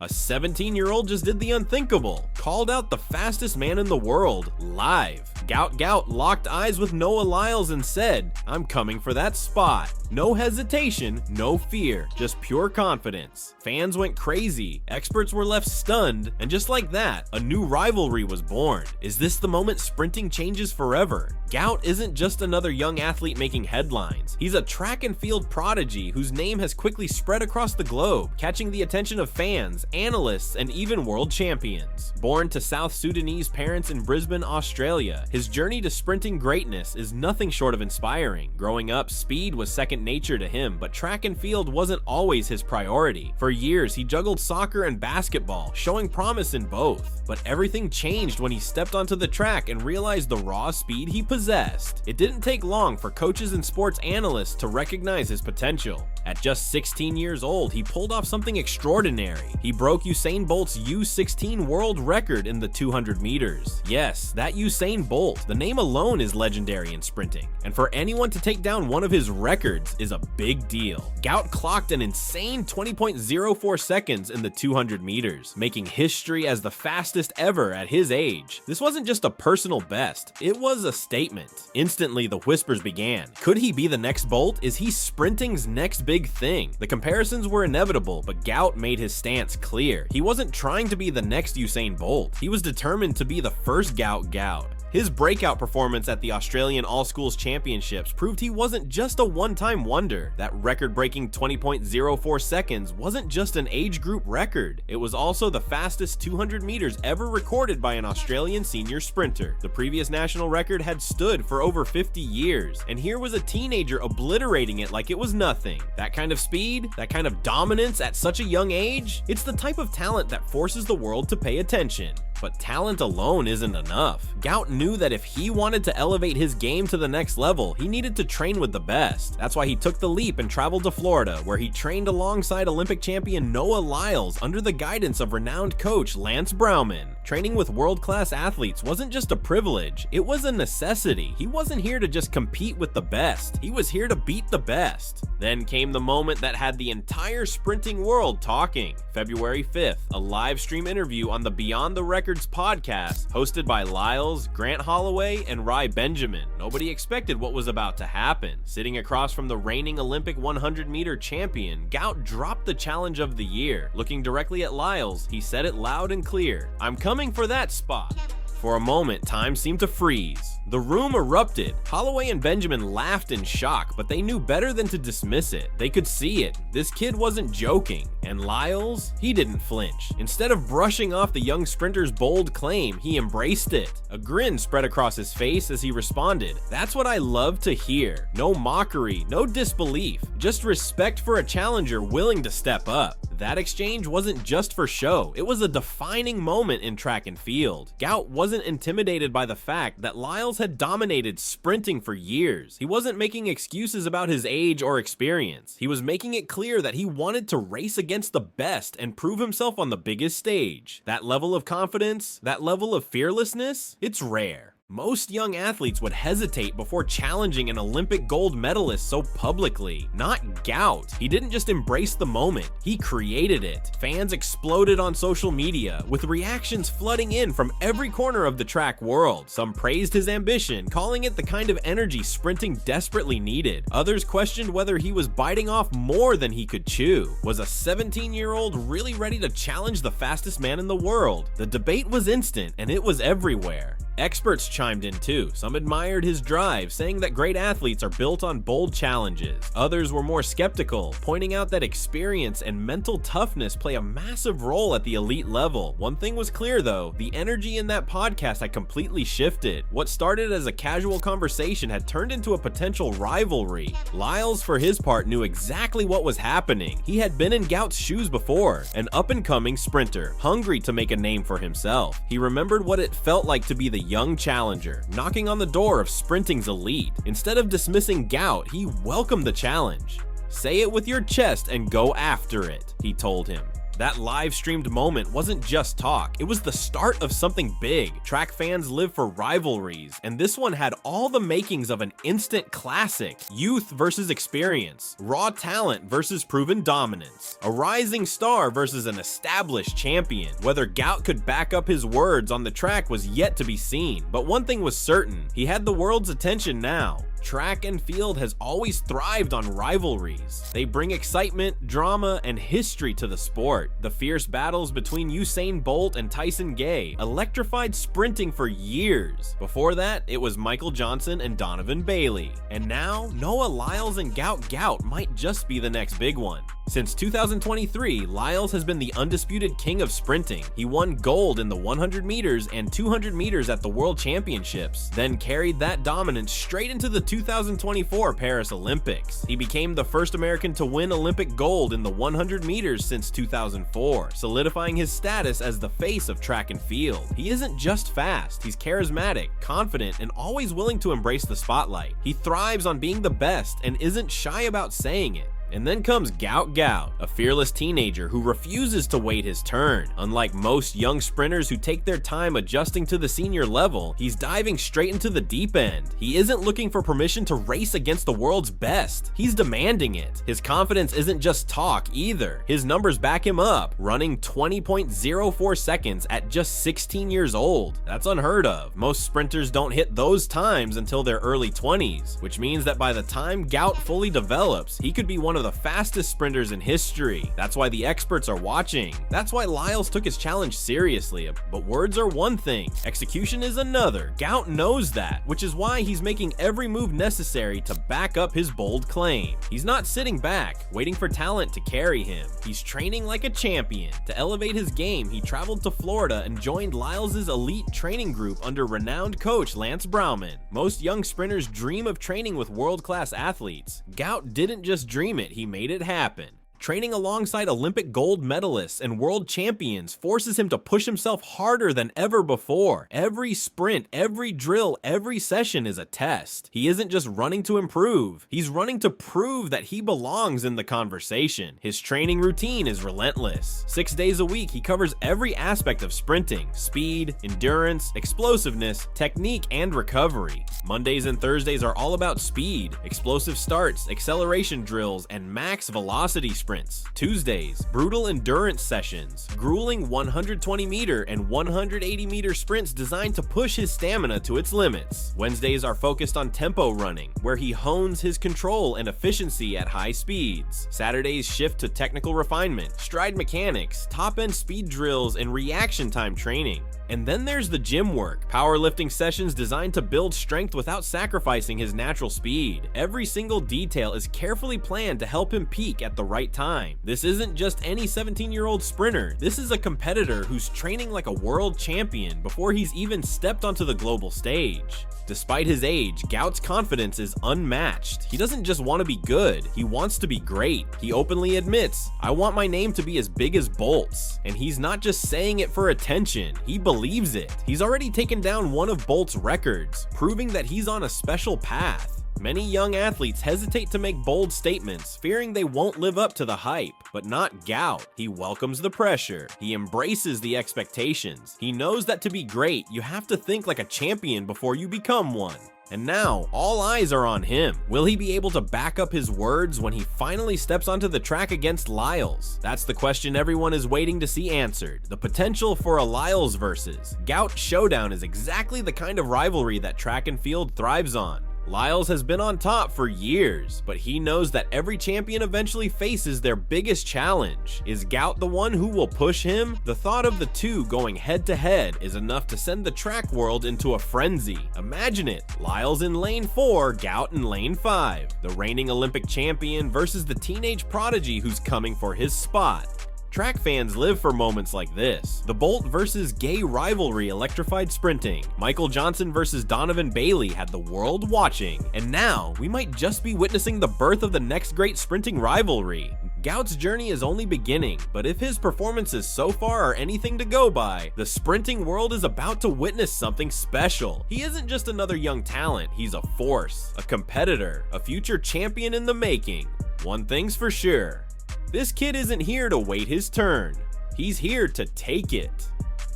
A 17-year-old just did the unthinkable, called out the fastest man in the world, live. Gout Gout locked eyes with Noah Lyles and said, "I'm coming for that spot." No hesitation, no fear, just pure confidence. Fans went crazy, experts were left stunned, and just like that, a new rivalry was born. Is this the moment sprinting changes forever? Gout isn't just another young athlete making headlines. He's a track and field prodigy whose name has quickly spread across the globe, catching the attention of fans, analysts, and even world champions. Born to South Sudanese parents in Brisbane, Australia, his journey to sprinting greatness is nothing short of inspiring. Growing up, speed was second nature to him, but track and field wasn't always his priority. For years, he juggled soccer and basketball, showing promise in both. But everything changed when he stepped onto the track and realized the raw speed he possessed. It didn't take long for coaches and sports analysts to recognize his potential. At just 16 years old, he pulled off something extraordinary. He broke Usain Bolt's U16 world record in the 200 meters. Yes, that Usain Bolt, the name alone is legendary in sprinting. And for anyone to take down one of his records is a big deal. Gout clocked an insane 20.04 seconds in the 200 meters, making history as the fastest ever at his age. This wasn't just a personal best, it was a statement. Instantly, the whispers began. Could he be the next Bolt? Is he sprinting's next big thing? The comparisons were inevitable, but Gout made his stance clear. He wasn't trying to be the next Usain Bolt. He was determined to be the first Gout Gout. His breakout performance at the Australian All-Schools Championships proved he wasn't just a one-time wonder. That record-breaking 20.04 seconds wasn't just an age group record. It was also the fastest 200 meters ever recorded by an Australian senior sprinter. The previous national record had stood for over 50 years, and here was a teenager obliterating it like it was nothing. That kind of speed, that kind of dominance at such a young age, it's the type of talent that forces the world to pay attention. But talent alone isn't enough. Gout knew that if he wanted to elevate his game to the next level, he needed to train with the best. That's why he took the leap and traveled to Florida, where he trained alongside Olympic champion Noah Lyles under the guidance of renowned coach Lance Browman. Training with world-class athletes wasn't just a privilege, it was a necessity. He wasn't here to just compete with the best, he was here to beat the best. Then came the moment that had the entire sprinting world talking. February 5th, a live stream interview on the Beyond the Records podcast, hosted by Lyles, Grant Holloway, and Rai Benjamin. Nobody expected what was about to happen. Sitting across from the reigning Olympic 100-meter champion, Gout dropped the challenge of the year. Looking directly at Lyles, he said it loud and clear, "I'm coming for that spot." For a moment, time seemed to freeze. The room erupted. Holloway and Benjamin laughed in shock, but they knew better than to dismiss it. They could see it. This kid wasn't joking. And Lyles, he didn't flinch. Instead of brushing off the young sprinter's bold claim, he embraced it. A grin spread across his face as he responded, "That's what I love to hear. No mockery, no disbelief, just respect for a challenger willing to step up." That exchange wasn't just for show, it was a defining moment in track and field. Gout wasn't intimidated by the fact that Lyles had dominated sprinting for years. He wasn't making excuses about his age or experience. He was making it clear that he wanted to race against the best and prove himself on the biggest stage. That level of confidence, that level of fearlessness, it's rare. Most young athletes would hesitate before challenging an Olympic gold medalist so publicly. Not Gout. He didn't just embrace the moment, he created it. Fans exploded on social media, with reactions flooding in from every corner of the track world. Some praised his ambition, calling it the kind of energy sprinting desperately needed. Others questioned whether he was biting off more than he could chew. Was a 17-year-old really ready to challenge the fastest man in the world? The debate was instant, and it was everywhere. Experts chimed in too. Some admired his drive, saying that great athletes are built on bold challenges. Others were more skeptical, pointing out that experience and mental toughness play a massive role at the elite level. One thing was clear though, the energy in that podcast had completely shifted. What started as a casual conversation had turned into a potential rivalry. Lyles, for his part, knew exactly what was happening. He had been in Gout's shoes before, an up-and-coming sprinter, hungry to make a name for himself. He remembered what it felt like to be the young challenger, knocking on the door of sprinting's elite. Instead of dismissing Gout, he welcomed the challenge. "Say it with your chest and go after it," he told him. That live-streamed moment wasn't just talk, it was the start of something big. Track fans live for rivalries, and this one had all the makings of an instant classic. Youth versus experience, raw talent versus proven dominance, a rising star versus an established champion. Whether Gout could back up his words on the track was yet to be seen, but one thing was certain, he had the world's attention now. Track and field has always thrived on rivalries. They bring excitement, drama, and history to the sport. The fierce battles between Usain Bolt and Tyson Gay electrified sprinting for years. Before that, it was Michael Johnson and Donovan Bailey. And now, Noah Lyles and Gout Gout might just be the next big one. Since 2023, Lyles has been the undisputed king of sprinting. He won gold in the 100 meters and 200 meters at the World Championships, then carried that dominance straight into the 2024 Paris Olympics. He became the first American to win Olympic gold in the 100 meters since 2004, solidifying his status as the face of track and field. He isn't just fast, he's charismatic, confident, and always willing to embrace the spotlight. He thrives on being the best and isn't shy about saying it. And then comes Gout Gout, a fearless teenager who refuses to wait his turn. Unlike most young sprinters who take their time adjusting to the senior level, he's diving straight into the deep end. He isn't looking for permission to race against the world's best. He's demanding it. His confidence isn't just talk either. His numbers back him up, running 20.04 seconds at just 16 years old. That's unheard of. Most sprinters don't hit those times until their early 20s, which means that by the time Gout fully develops, he could be one of the fastest sprinters in history. That's why the experts are watching. That's why Lyles took his challenge seriously. But words are one thing, execution is another. Gout knows that, which is why he's making every move necessary to back up his bold claim. He's not sitting back, waiting for talent to carry him. He's training like a champion. To elevate his game, he traveled to Florida and joined Lyles' elite training group under renowned coach Lance Brauman. Most young sprinters dream of training with world-class athletes. Gout didn't just dream it, he made it happen. Training alongside Olympic gold medalists and world champions forces him to push himself harder than ever before. Every sprint, every drill, every session is a test. He isn't just running to improve, he's running to prove that he belongs in the conversation. His training routine is relentless. 6 days a week, he covers every aspect of sprinting: speed, endurance, explosiveness, technique, and recovery. Mondays and Thursdays are all about speed, explosive starts, acceleration drills, and max velocity sprints. Tuesdays, brutal endurance sessions, grueling 120-meter and 180-meter sprints designed to push his stamina to its limits. Wednesdays are focused on tempo running, where he hones his control and efficiency at high speeds. Saturdays shift to technical refinement, stride mechanics, top-end speed drills, and reaction time training. And then there's the gym work, powerlifting sessions designed to build strength without sacrificing his natural speed. Every single detail is carefully planned to help him peak at the right time. This isn't just any 17-year-old sprinter. This is a competitor who's training like a world champion before he's even stepped onto the global stage. Despite his age, Gout's confidence is unmatched. He doesn't just want to be good, he wants to be great. He openly admits, "I want my name to be as big as Bolt's." And he's not just saying it for attention, he believes it. He's already taken down one of Bolt's records, proving that he's on a special path. Many young athletes hesitate to make bold statements, fearing they won't live up to the hype. But not Gout. He welcomes the pressure. He embraces the expectations. He knows that to be great, you have to think like a champion before you become one. And now, all eyes are on him. Will he be able to back up his words when he finally steps onto the track against Lyles? That's the question everyone is waiting to see answered. The potential for a Lyles versus Gout showdown is exactly the kind of rivalry that track and field thrives on. Lyles has been on top for years, but he knows that every champion eventually faces their biggest challenge. Is Gout the one who will push him? The thought of the two going head to head is enough to send the track world into a frenzy. Imagine it, Lyles in lane 4, Gout in lane 5. The reigning Olympic champion versus the teenage prodigy who's coming for his spot. Track fans live for moments like this. The Bolt versus Gay rivalry electrified sprinting. Michael Johnson versus Donovan Bailey had the world watching. And now, we might just be witnessing the birth of the next great sprinting rivalry. Gout's journey is only beginning, but if his performances so far are anything to go by, the sprinting world is about to witness something special. He isn't just another young talent, he's a force, a competitor, a future champion in the making. One thing's for sure, This kid isn't here to wait his turn. He's here to take it.